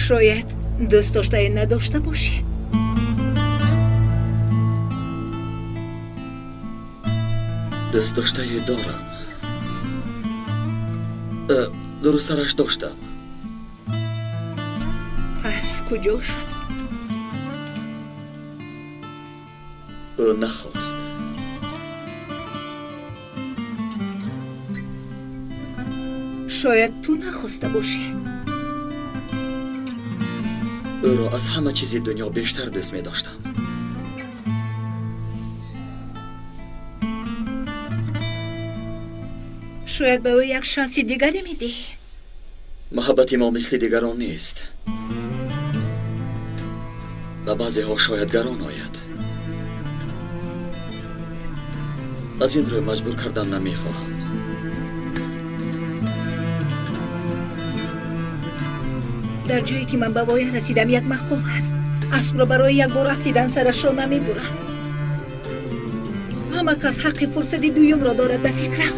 شاید دوست داشته نداشته باشی. دوست داشته دارم. درسترش داشتم. پس کجا شد؟ او نخواست. شاید تو نخواسته باشی. او را از همه چیز دنیا بیشتر دوست می داشتم. شاید به او یک شانس دیگری میدی. محبت ما مثل دیگران نیست. و بعضی ها شاید گران آید. از این روی مجبور کردن نمیخواهم. در جایی که من به وای رسیدم یک مقول هست. اسب را برای یک بار افتیدن سرش را نمیبرم. همه کس حق فرصتی دویم را دارد به فکرم.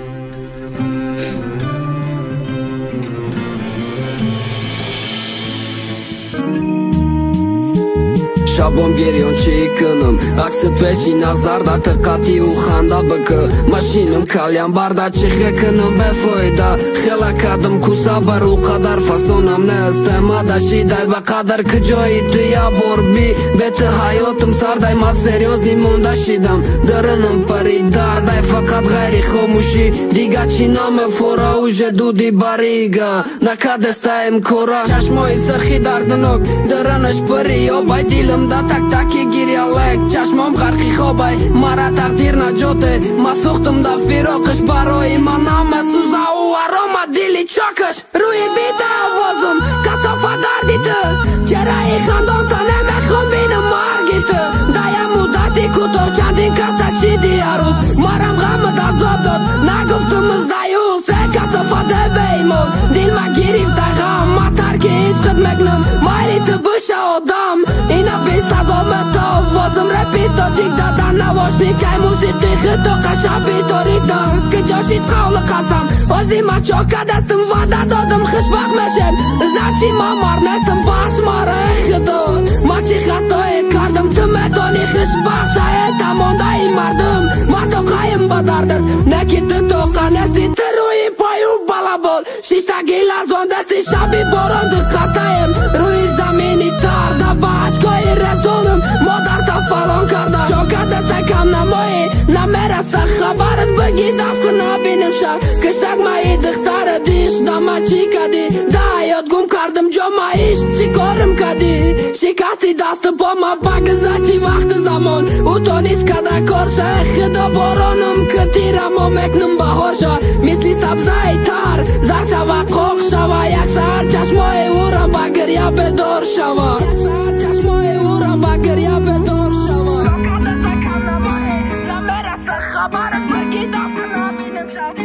شبم گریان چی کنم عکست پیشی نظر دا تقاطی و خنده بکه ماشینم کلیم برده چی کنم بفایده خیلی کدم کوسه برو قدر فسونم نستمده شیده به قدر که جایی تو یا بار بی بیت حیاتم سرده ما سریوز نیمونده شیدم درنم پری درده فقط غیری خاموشی دیگه چی نام فورا و جدودی بریگه نکدستایم کورا چشمای سرخی دردنک درنش پری یا بای دیلم دا تک تکی گیری الک چشمام غرقی خوابای مرا تقدیر نجاته ما سوختم دا فراقش برای من همه سوزه و آرام دیلی چاکش روی بیت آوازم کسافه دردیته چرا ای خندان تا نمیخوام بینم مرگیته دایم مدتی کتو چندین کسا شیدی عروض مرم غم دا زاب داد نگفتم از دیوس کسافه ده بیمون دیل ما گریفت غم ما ترک عشقت مکنم مایلی تو بشه آدم اینا بی صدامت تا آوازم رپید تا جیگ دادن نواشتی که موسیقی خدا قشبی داریدم که جاشید قول قسم آزی ما چاکه دستم وعده دادم خوشبخت میشم زچی ما مار نستم بخش ما را خدا ما چی خطایی کردم تو میدانی خوشبخت شاید تمانده ای مردم مردو قایم با دردن نکی تو توقع نستی تو روی پایو بالا بول شیشتگی لرزان دستی شبی باران دقتایم روی زمینی ترده با عشقای رزونم مادر تا فلان کرده چاکه دست کم نمایی نمیرسه خبرت بگی دف که نبینم شب که شک مایی دختر دیش دما چی کدی ده یاد گم کردم جا ماییش چی کارم کدی شکستی دست با ما بگذشتی وقت زمان او تو نیست کده کار شه خدا بارانم که تیرم و مکنم بهار شه مثلی سبزه تر زر شوه قاق شوه یک سر چشمای او را بگریا بدار شوه چشمای او را بگریا بدار شوه خبرت بگی دست نبینم شب